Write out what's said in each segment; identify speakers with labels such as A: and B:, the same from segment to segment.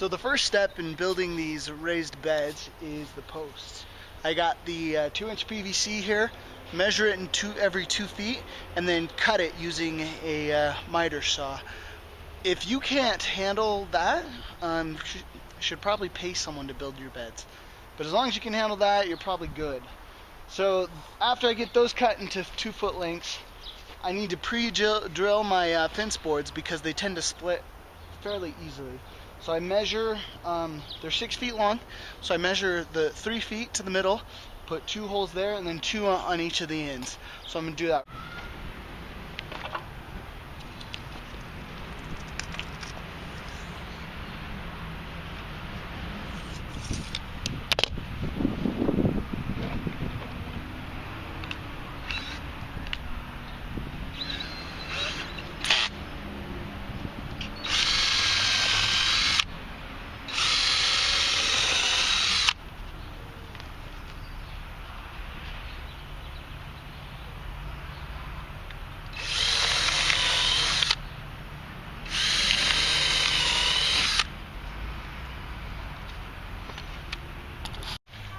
A: So the first step in building these raised beds is the posts. I got the 2-inch PVC here, measure it in every 2 feet, and then cut it using a miter saw. If you can't handle that, you should probably pay someone to build your beds. But as long as you can handle that, you're probably good. So after I get those cut into 2-foot lengths, I need to pre-drill my fence boards because they tend to split fairly easily. So I measure, they're 6 feet long, so I measure the 3 feet to the middle, put 2 holes there, and then 2 on each of the ends. So I'm going to do that.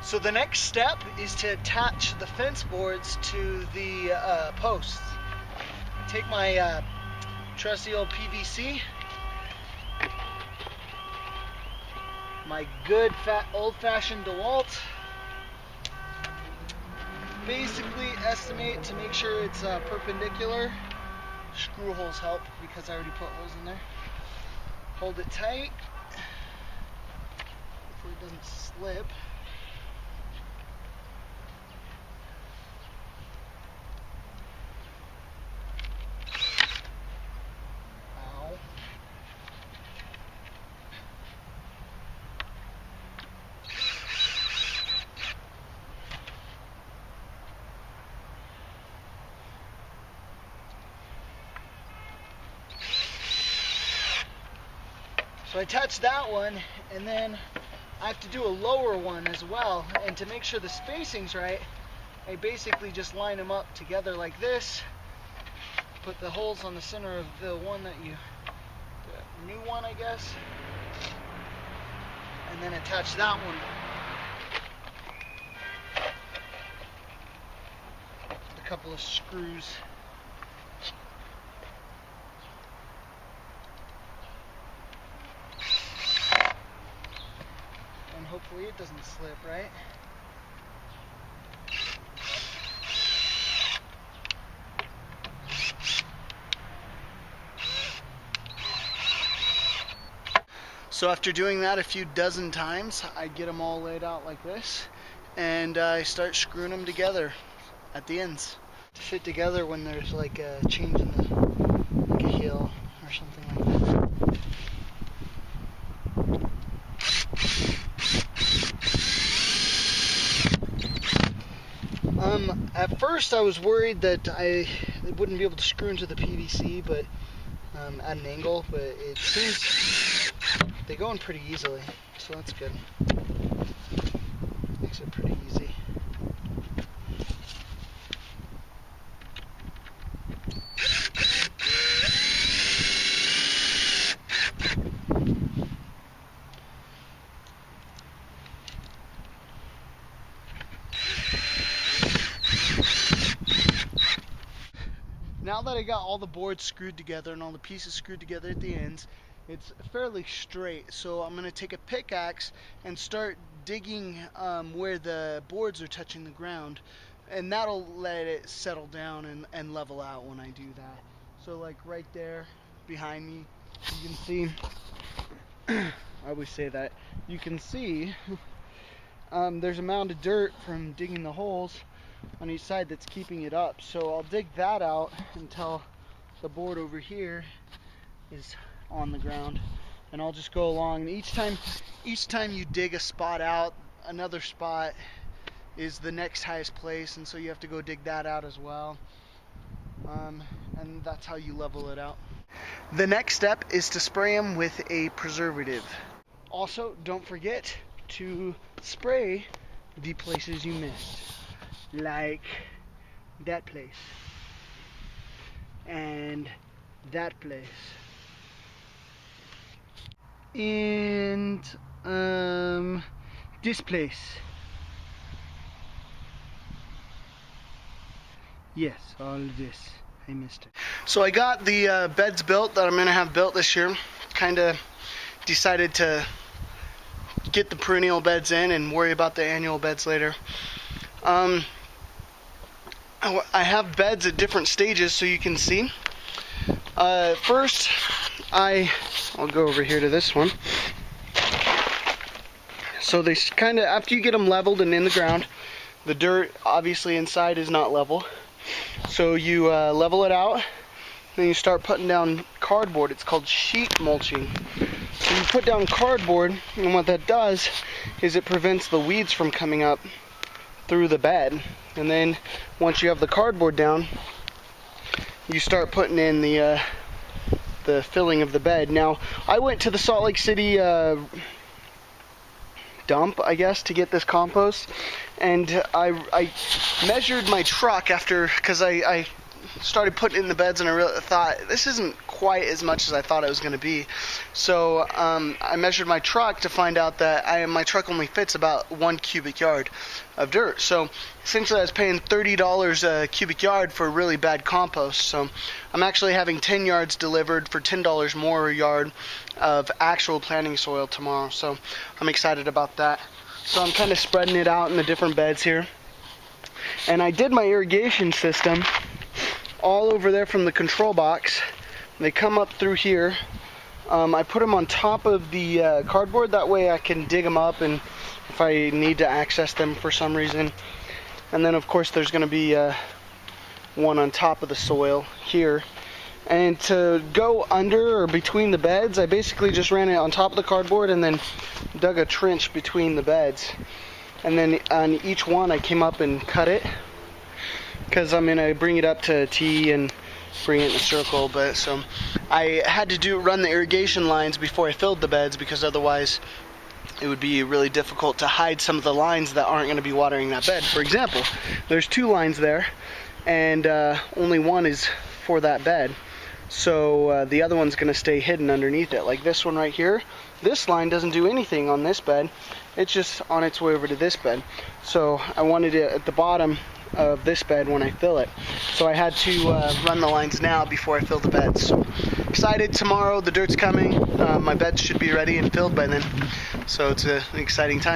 A: So the next step is to attach the fence boards to the posts. I take my trusty old PVC, my good old-fashioned DeWalt, basically estimate to make sure it's perpendicular. Screw holes help because I already put holes in there. Hold it tight, hopefully it doesn't slip. So I attach that one, and then I have to do a lower one as well. And to make sure the spacing's right, I basically just line them up together like this. Put the holes on the center of the one that the new one, I guess. And then attach that one. With a couple of screws. Hopefully it doesn't slip, right? So after doing that a few dozen times, I get them all laid out like this, and I start screwing them together at the ends to fit together when there's like a change in the, like a heel or something like that. At first I was worried that I wouldn't be able to screw into the PVC, but at an angle, but it seems they go in pretty easily, so that's good. Makes it pretty easy. Now that I got all the boards screwed together and all the pieces screwed together at the ends, it's fairly straight. So I'm going to take a pickaxe and start digging where the boards are touching the ground, and that'll let it settle down and level out when I do that. So like right there behind me, you can see, I always say that, you can see there's a mound of dirt from digging the holes on each side that's keeping it up. So I'll dig that out until the board over here is on the ground, and I'll just go along, and each time you dig a spot out, another spot is the next highest place, and so you have to go dig that out as well, and that's how you level it out. The next step is to spray them with a preservative. Also, don't forget to spray the places you missed, like that place and that place. and this place. Yes, all of this. I missed it. So I got the beds built that I'm gonna have built this year. Kind of decided to get the perennial beds in and worry about the annual beds later. I have beds at different stages so you can see. First, I'll go over here to this one. So they kind of, after you get them leveled and in the ground, the dirt obviously inside is not level. So you level it out, then you start putting down cardboard. It's called sheet mulching. So you put down cardboard, and what that does is it prevents the weeds from coming up through the bed. And then once you have the cardboard down, you start putting in the filling of the bed. Now, I went to the Salt Lake City dump, I guess, to get this compost, and I measured my truck after, because I started putting it in the beds, and I really thought this isn't quite as much as I thought it was going to be. So I measured my truck to find out that my truck only fits about 1 cubic yard of dirt. So essentially I was paying $30 a cubic yard for really bad compost. So I'm actually having 10 yards delivered for $10 more a yard of actual planting soil tomorrow. So I'm excited about that. So I'm kind of spreading it out in the different beds here. And I did my irrigation system all over there from the control box. They come up through here. I put them on top of the cardboard, that way I can dig them up and if I need to access them for some reason. And then of course there's going to be one on top of the soil here. And to go under or between the beds, I basically just ran it on top of the cardboard and then dug a trench between the beds. And then on each one I came up and cut it, because I'm going to bring it up to a T and bring it in a circle. But so I had to run the irrigation lines before I filled the beds, because otherwise it would be really difficult to hide some of the lines that aren't going to be watering that bed. For example, there's 2 lines there, and only one is for that bed. So the other one's going to stay hidden underneath it. Like this one right here, this line doesn't do anything on this bed. It's just on its way over to this bed. So I wanted it at the bottom of this bed when I fill it. So I had to run the lines now before I fill the beds. So excited. Tomorrow the dirt's coming. My beds should be ready and filled by then. So it's an exciting time.